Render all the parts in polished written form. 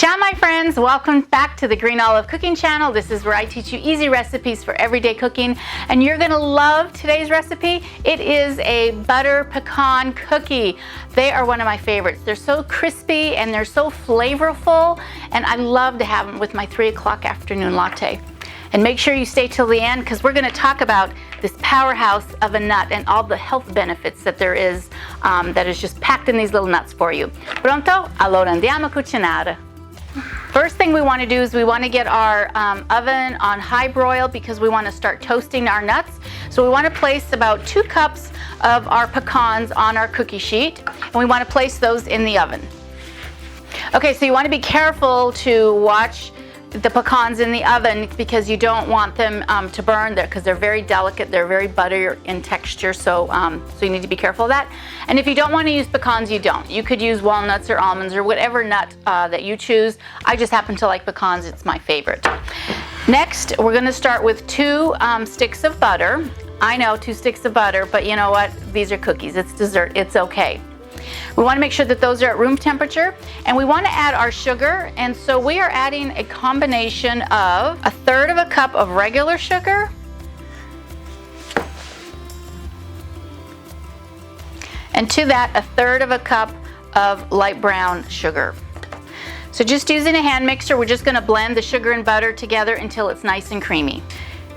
Ciao my friends, welcome back to the Green Olive Cooking Channel. This is where I teach you easy recipes for everyday cooking, and you're gonna love today's recipe. It is a butter pecan cookie. They are one of my favorites. They're so crispy and they're so flavorful, and I love to have them with my 3 o'clock afternoon latte. And make sure you stay till the end because we're gonna talk about this powerhouse of a nut and all the health benefits that there is that is just packed in these little nuts for you. Pronto? Allora andiamo a cucinare. First thing we want to do is we want to get our oven on high broil because we want to start toasting our nuts. So we want to place about 2 cups of our pecans on our cookie sheet, and we want to place those in the oven. Okay, so you want to be careful to watch the pecans in the oven because you don't want them to burn there because they're very delicate, they're very buttery in texture, so you need to be careful of that. And if you don't want to use pecans, you don't. You could use walnuts or almonds or whatever nut that you choose. I just happen to like pecans, it's my favorite. Next, we're going to start with 2 sticks of butter. I know, 2 sticks of butter, but you know what? These are cookies, it's dessert, it's okay. We want to make sure that those are at room temperature, and we want to add our sugar, and so we are adding a combination of 1/3 cup of regular sugar and to that 1/3 cup of light brown sugar. So just using a hand mixer, we're just going to blend the sugar and butter together until it's nice and creamy.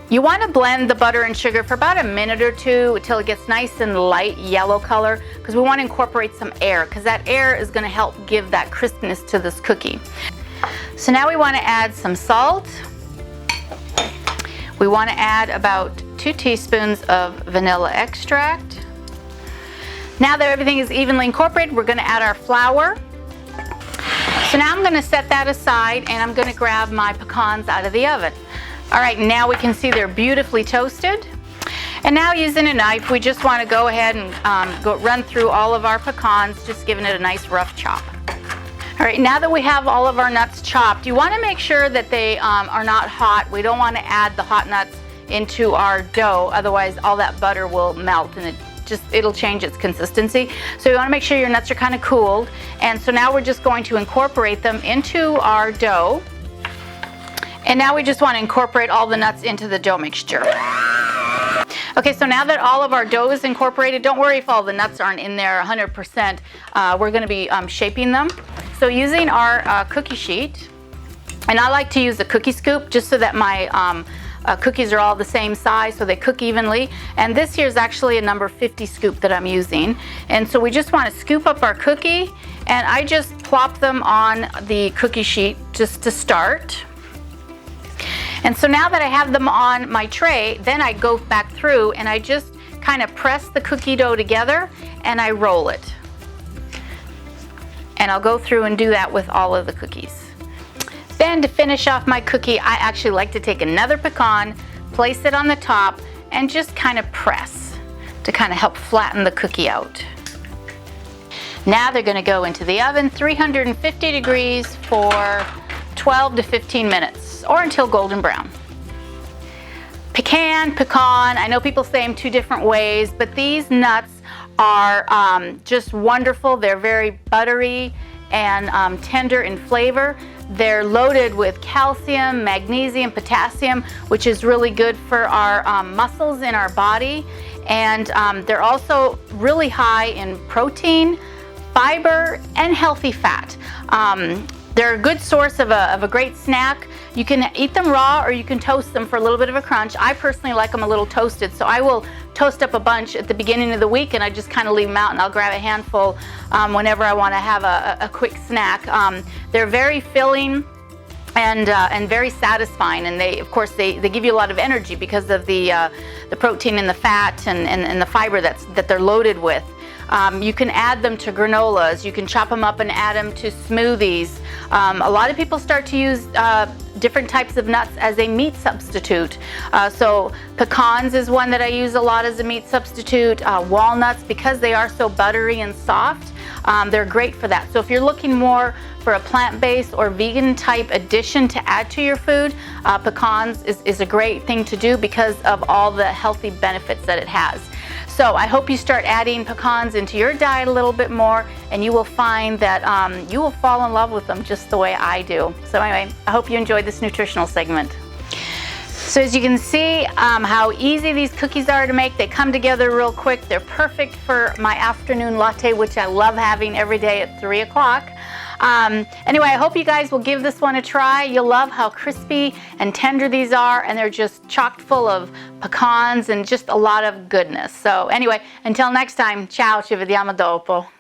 You want to blend the butter and sugar for about a minute or 2 until it gets nice and light yellow color because we want to incorporate some air because that air is going to help give that crispness to this cookie. So now we want to add some salt. We want to add about 2 teaspoons of vanilla extract. Now that everything is evenly incorporated, we're going to add our flour. So now I'm going to set that aside and I'm going to grab my pecans out of the oven. All right, now we can see they're beautifully toasted. And now using a knife, we just want to go ahead and run through all of our pecans, just giving it a nice rough chop. All right, now that we have all of our nuts chopped, you want to make sure that they are not hot. We don't want to add the hot nuts into our dough, otherwise all that butter will melt and it'll change its consistency. So you want to make sure your nuts are kind of cooled. And so now we're just going to incorporate them into our dough. And now we just want to incorporate all the nuts into the dough mixture. Okay, so now that all of our dough is incorporated, don't worry if all the nuts aren't in there 100%. We're going to be shaping them. So using our cookie sheet, and I like to use a cookie scoop just so that my cookies are all the same size so they cook evenly. And this here is actually a number 50 scoop that I'm using. And so we just want to scoop up our cookie, and I just plop them on the cookie sheet just to start. And so now that I have them on my tray, then I go back through and I just kind of press the cookie dough together and I roll it. And I'll go through and do that with all of the cookies. Then to finish off my cookie, I actually like to take another pecan, place it on the top, and just kind of press to kind of help flatten the cookie out. Now they're going to go into the oven, 350 degrees for 12 to 15 minutes, or until golden brown. Pecan, I know people say them 2 different ways, but these nuts are just wonderful. They're very buttery and tender in flavor. They're loaded with calcium, magnesium, potassium, which is really good for our muscles in our body. And they're also really high in protein, fiber, and healthy fat. They're a good source of a great snack. You can eat them raw or you can toast them for a little bit of a crunch. I personally like them a little toasted, so I will toast up a bunch at the beginning of the week and I just kind of leave them out and I'll grab a handful whenever I want to have a quick snack. They're very filling and very satisfying, and they give you a lot of energy because of the protein and the fat and the fiber that they're loaded with. You can add them to granolas, you can chop them up and add them to smoothies. A lot of people start to use different types of nuts as a meat substitute. So pecans is one that I use a lot as a meat substitute. Walnuts, because they are so buttery and soft, they're great for that. So if you're looking more for a plant-based or vegan type addition to add to your food, pecans is a great thing to do because of all the healthy benefits that it has. So I hope you start adding pecans into your diet a little bit more, and you will find that you will fall in love with them just the way I do. So anyway, I hope you enjoyed this nutritional segment. So as you can see how easy these cookies are to make. They come together real quick. They're perfect for my afternoon latte, which I love having every day at 3 o'clock. Anyway, I hope you guys will give this one a try. You'll love how crispy and tender these are, and they're just chock full of pecans and just a lot of goodness. So anyway, until next time, ciao, ci vediamo dopo.